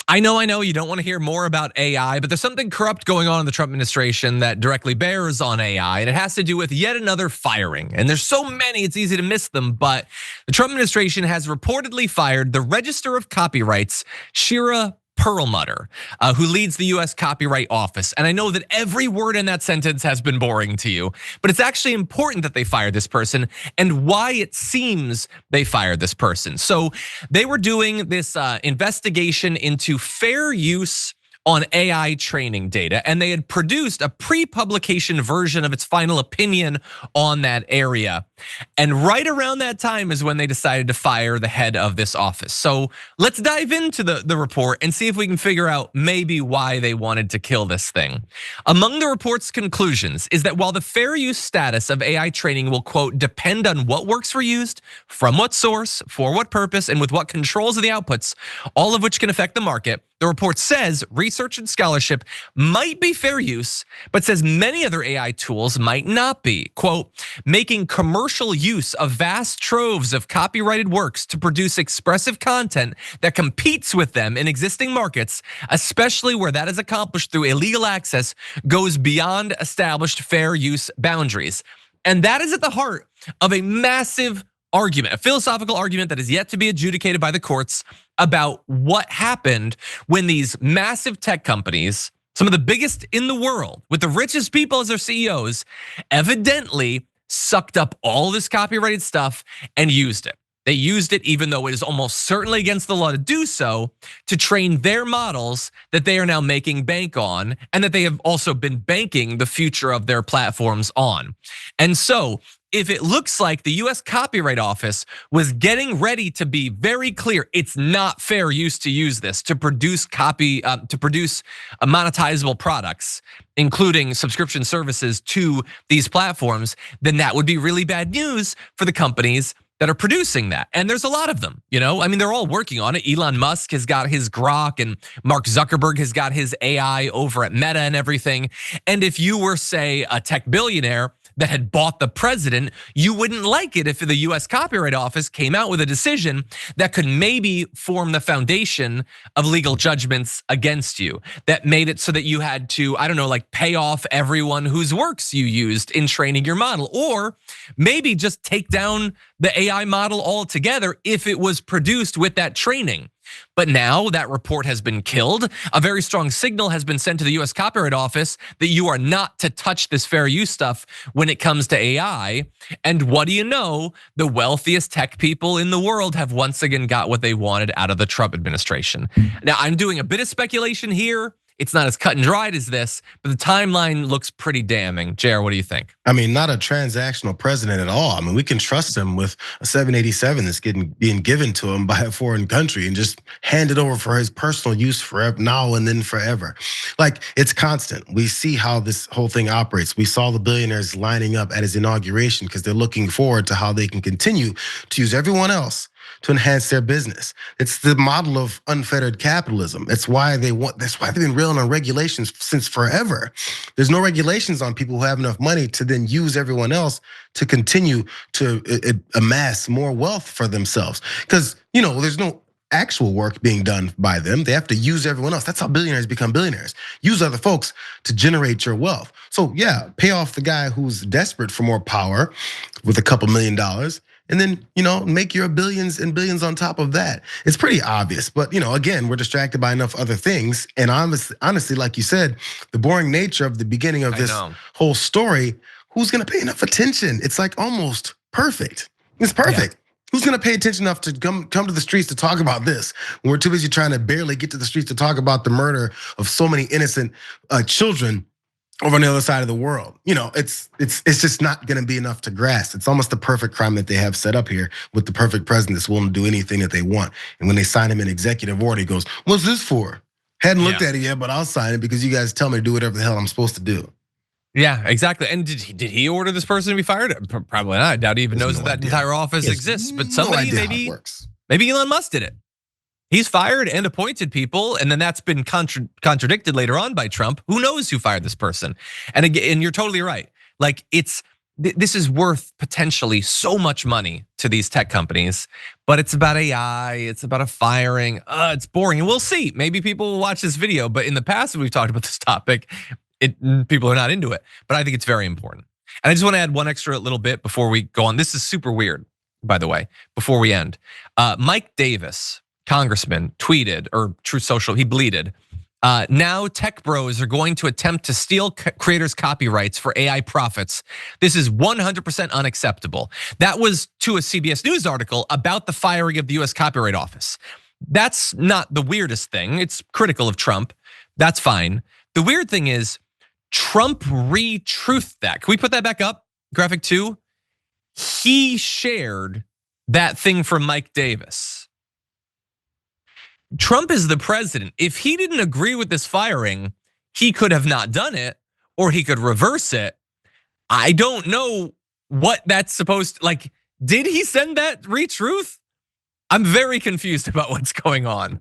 I know you don't want to hear more about AI, but there's something corrupt going on in the Trump administration that directly bears on AI, and it has to do with yet another firing. And there's so many, it's easy to miss them, but the Trump administration has reportedly fired the Register of Copyrights, Shira Perlmutter, who leads the US Copyright Office. And I know that every word in that sentence has been boring to you, but it's actually important that they fired this person and why it seems they fired this person. So they were doing this investigation into fair use on AI training data, and they had produced a pre-publication version of its final opinion on that area. And right around that time is when they decided to fire the head of this office. So let's dive into the report and see if we can figure out maybe why they wanted to kill this thing. Among the report's conclusions is that while the fair use status of AI training will, quote, depend on what works were used, from what source, for what purpose, and with what controls of the outputs, all of which can affect the market, the report says research and scholarship might be fair use, but says many other AI tools might not be. Quote, making commercial use of vast troves of copyrighted works to produce expressive content that competes with them in existing markets, especially where that is accomplished through illegal access, goes beyond established fair use boundaries. And that is at the heart of a massive argument, a philosophical argument that is yet to be adjudicated by the courts about what happened when these massive tech companies, some of the biggest in the world, with the richest people as their CEOs, evidently sucked up all this copyrighted stuff and used it. They used it, even though it is almost certainly against the law to do so, to train their models that they are now making bank on, and that they have also been banking the future of their platforms on. And so, if it looks like the US Copyright Office was getting ready to be very clear, it's not fair use to use this to produce monetizable products, including subscription services to these platforms, then that would be really bad news for the companies that are producing that. And there's a lot of them, I mean, they're all working on it. Elon Musk has got his Grok, and Mark Zuckerberg has got his AI over at Meta and everything. And if you were, say, a tech billionaire that had bought the president, you wouldn't like it if the US Copyright Office came out with a decision that could maybe form the foundation of legal judgments against you, that made it so that you had to, I don't know, like pay off everyone whose works you used in training your model, or maybe just take down the AI model altogether if it was produced with that training. But now that report has been killed. A very strong signal has been sent to the US Copyright Office that you are not to touch this fair use stuff when it comes to AI. And what do you know? The wealthiest tech people in the world have once again got what they wanted out of the Trump administration. Now, I'm doing a bit of speculation here. It's not as cut and dried as this, but the timeline looks pretty damning. JR, what do you think? I mean, not a transactional president at all. I mean, we can trust him with a 787 that's being given to him by a foreign country and just hand it over for his personal use forever, now and then forever. Like, it's constant. We see how this whole thing operates. We saw the billionaires lining up at his inauguration because they're looking forward to how they can continue to use everyone else to enhance their business. It's the model of unfettered capitalism. That's why they've been railing on regulations since forever. There's no regulations on people who have enough money to then use everyone else to continue to amass more wealth for themselves. Because, there's no actual work being done by them. They have to use everyone else. That's how billionaires become billionaires. Use other folks to generate your wealth. So yeah, pay off the guy who's desperate for more power with a couple $1 million. And then, make your billions and billions on top of that. It's pretty obvious, but again, we're distracted by enough other things. And honestly, like you said, the boring nature of the beginning of this whole story, who's gonna pay enough attention? It's like almost perfect. It's perfect. Yeah. Who's gonna pay attention enough to come to the streets to talk about this when we're too busy trying to barely get to the streets to talk about the murder of so many innocent children over on the other side of the world? It's just not gonna be enough to grasp. It's almost the perfect crime that they have set up here with the perfect president that's willing to do anything that they want. And when they sign him an executive order, he goes, what's this for? Hadn't looked at it yet, but I'll sign it because you guys tell me to do whatever the hell I'm supposed to do. Yeah, exactly. And did he order this person to be fired? Probably not. I doubt he even knows that entire office exists. But somebody, maybe Elon Musk did it. He's fired and appointed people, and then that's been contradicted later on by Trump. Who knows who fired this person? And again, you're totally right. Like, it's this is worth potentially so much money to these tech companies, but it's about AI, it's about a firing. It's boring, and we'll see. Maybe people will watch this video, but in the past, when we've talked about this topic, people are not into it. But I think it's very important. And I just want to add one extra little bit before we go on. This is super weird, by the way, before we end. Mike Davis, congressman, tweeted, or Truth Social, he bleated, now tech bros are going to attempt to steal creators' copyrights for AI profits. This is 100% unacceptable. That was to a CBS News article about the firing of the US Copyright Office. That's not the weirdest thing. It's critical of Trump. That's fine. The weird thing is Trump re-truthed that. Can we put that back up? Graphic 2. He shared that thing from Mike Davis. Trump is the president. If he didn't agree with this firing, he could have not done it, or he could reverse it. I don't know what that's supposed to, like, did he send that re-truth? I'm very confused about what's going on.